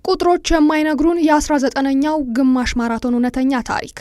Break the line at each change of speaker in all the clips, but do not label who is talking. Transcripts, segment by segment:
ቁጥሮች የማይነግሩን የ19ኛው ግማሽ ማራቶን እውነተኛ ታሪክ።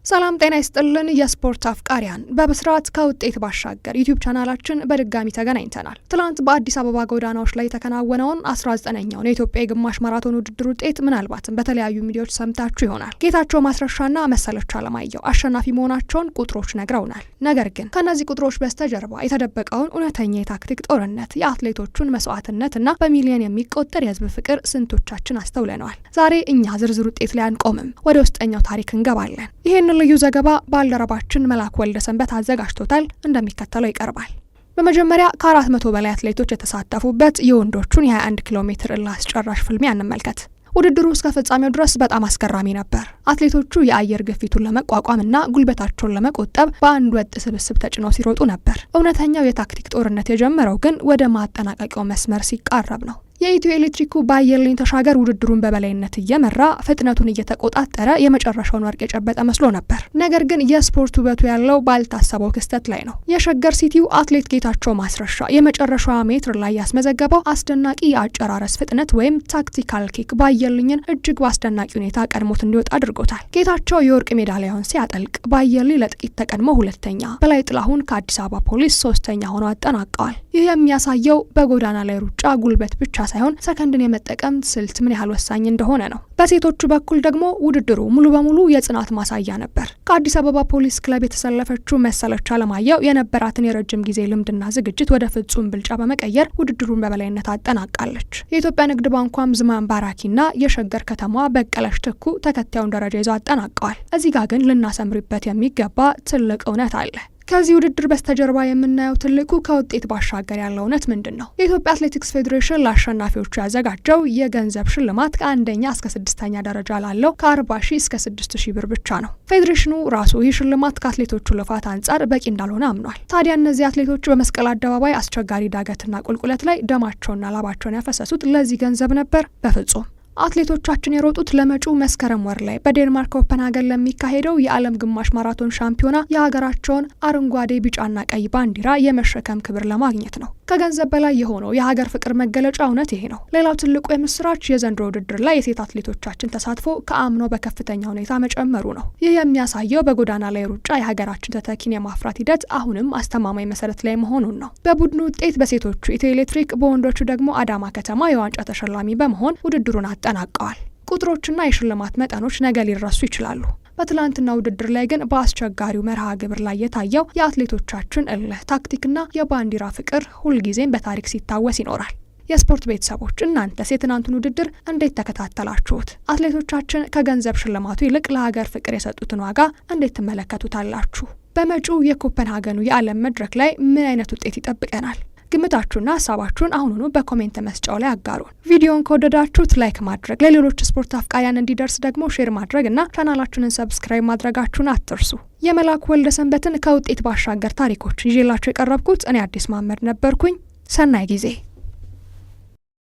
ሰላም ጤና ይስጥልን የስፖርት አፍቃሪያን፣ በብስራት ከውጤት ባሻገር ዩቲዩብ ቻናላችን በድጋሚ ተገናኝተናል። ትላንት በአዲስ አበባ ጎዳናዎች ላይ የተከናወነውን 19ኛውን የኢትዮጵያ የግማሽ ማራቶን ውድድር ውጤት ምናልባትም በተለያዩ ሚዲያዎች ሰምታችሁ ይሆናል። ጌታቸው ማስረሻና መሰለች አለማየሁ አሸናፊ መሆናቸውን ቁጥሮች ነግረውናል። ነገር ግን ከነዚህ ቁጥሮች በስተጀርባ የተደበቀውን እውነተኛ የታክቲክ ጦርነት፣ የአትሌቶቹን መስዋዕትነትና በሚሊዮን የሚቆጠር የህዝብ ፍቅር ስንቶቻችን አስተውለነዋል? ዛሬ እኛ ዝርዝር ውጤት ላይ አንቆምም፣ ወደ ውስጠኛው ታሪክ እንገባለን። ይህን ልዩ ዘገባ ባልደረባችን መላክ ወልደሰንበት አዘጋጅቶታል፣ እንደሚከተለው ይቀርባል። በመጀመሪያ ከ400 በላይ አትሌቶች የተሳተፉበት የወንዶቹን የ21 ኪሎ ሜትር እልህ አስጨራሽ ፍልሚያ እንመልከት። ውድድሩ እስከ ፍጻሜው ድረስ በጣም አስገራሚ ነበር። አትሌቶቹ የአየር ግፊቱን ለመቋቋምና ጉልበታቸውን ለመቆጠብ በአንድ ወጥ ስብስብ ተጭነው ሲሮጡ ነበር። እውነተኛው የታክቲክ ጦርነት የጀመረው ግን ወደ ማጠናቀቂያው መስመር ሲቃረብ ነው። የኢትዮ ኤሌክትሪኩ ባየልኝ ተሻገር ውድድሩን በበላይነት እየመራ ፍጥነቱን እየተቆጣጠረ የመጨረሻውን ወርቅ የጨበጠ መስሎ ነበር። ነገር ግን የስፖርት ውበቱ ያለው ባልታሰበው ክስተት ላይ ነው። የሸገር ሲቲው አትሌት ጌታቸው ማስረሻ የመጨረሻዋ ሜትር ላይ ያስመዘገበው አስደናቂ የአጨራረስ ፍጥነት ወይም ታክቲካል ኪክ ባየልኝን እጅግ በአስደናቂ ሁኔታ ቀድሞት እንዲወጣ አድርጎታል። ጌታቸው የወርቅ ሜዳሊያውን ሲያጠልቅ ባየልኝ ለጥቂት ተቀድሞ ሁለተኛ፣ በላይ ጥላሁን ከአዲስ አበባ ፖሊስ ሶስተኛ ሆነው አጠናቀዋል። ይህ የሚያሳየው በጎዳና ላይ ሩጫ ጉልበት ብቻ ሳይሆን ሰከንድን የመጠቀም ስልት ምን ያህል ወሳኝ እንደሆነ ነው። በሴቶቹ በኩል ደግሞ ውድድሩ ሙሉ በሙሉ የጽናት ማሳያ ነበር። ከአዲስ አበባ ፖሊስ ክለብ የተሰለፈችው መሰለች አለማየሁ የነበራትን የረጅም ጊዜ ልምድና ዝግጅት ወደ ፍጹም ብልጫ በመቀየር ውድድሩን በበላይነት አጠናቃለች። የኢትዮጵያ ንግድ ባንኳም ዝማን ባራኪና የሸገር ከተማዋ በቀለች ትኩ ተከታዩን ደረጃ ይዘው አጠናቀዋል። እዚህ ጋር ግን ልናሰምርበት የሚገባ ትልቅ እውነት አለ። ከዚህ ውድድር በስተጀርባ የምናየው ትልቁ ከውጤት ባሻገር ያለው እውነት ምንድን ነው? የኢትዮጵያ አትሌቲክስ ፌዴሬሽን ለአሸናፊዎቹ ያዘጋጀው የገንዘብ ሽልማት ከአንደኛ እስከ 6ኛ ደረጃ ላለው ከ40 ሺህ እስከ 6 ሺህ ብር ብቻ ነው። ፌዴሬሽኑ ራሱ ይህ ሽልማት ከአትሌቶቹ ልፋት አንጻር በቂ እንዳልሆነ አምኗል። ታዲያ እነዚህ አትሌቶቹ በመስቀል አደባባይ አስቸጋሪ ዳገትና ቁልቁለት ላይ ደማቸውና ላባቸውን ያፈሰሱት ለዚህ ገንዘብ ነበር? በፍጹም። አትሌቶቻችን የሮጡት ለመጪው መስከረም ወር ላይ በዴንማርክ ኮፐንሃገን ለሚካሄደው የዓለም ግማሽ ማራቶን ሻምፒዮና የሀገራቸውን አረንጓዴ ቢጫና ቀይ ባንዲራ የመሸከም ክብር ለማግኘት ነው። ከገንዘብ በላይ የሆነው የሀገር ፍቅር መገለጫ እውነት ይሄ ነው። ሌላው ትልቁ የምስራች የዘንድሮ ውድድር ላይ የሴት አትሌቶቻችን ተሳትፎ ከአምኖ በከፍተኛ ሁኔታ መጨመሩ ነው። ይህ የሚያሳየው በጎዳና ላይ ሩጫ የሀገራችን ተተኪን የማፍራት ሂደት አሁንም አስተማማኝ መሰረት ላይ መሆኑን ነው። በቡድኑ ውጤት በሴቶቹ ኢትዮ ኤሌክትሪክ፣ በወንዶቹ ደግሞ አዳማ ከተማ የዋንጫ ተሸላሚ በመሆን ውድድሩን አጠናቀዋል። ቁጥሮችና የሽልማት መጠኖች ነገ ሊረሱ ይችላሉ። በትላንትና ውድድር ላይ ግን በአስቸጋሪው መርሃ ግብር ላይ የታየው የአትሌቶቻችን እልህ፣ ታክቲክና የባንዲራ ፍቅር ሁልጊዜም በታሪክ ሲታወስ ይኖራል። የስፖርት ቤተሰቦች እናንተስ የትናንቱን ውድድር እንዴት ተከታተላችሁት? አትሌቶቻችን ከገንዘብ ሽልማቱ ይልቅ ለሀገር ፍቅር የሰጡትን ዋጋ እንዴት ትመለከቱታላችሁ? በመጪው የኮፐንሃገኑ የዓለም መድረክ ላይ ምን አይነት ውጤት ይጠብቀናል? ግምታችሁና ሀሳባችሁን አሁኑኑ በኮሜንት መስጫው ላይ አጋሩን። ቪዲዮን ከወደዳችሁት ላይክ ማድረግ፣ ለሌሎች ስፖርት አፍቃሪያን እንዲደርስ ደግሞ ሼር ማድረግ እና ቻናላችንን ሰብስክራይብ ማድረጋችሁን አትርሱ። የመላክ ወልደሰንበትን ከውጤት ባሻገር ታሪኮች ይዤላችሁ የቀረብኩት እኔ አዲስ መሐመድ ነበርኩኝ። ሰናይ ጊዜ።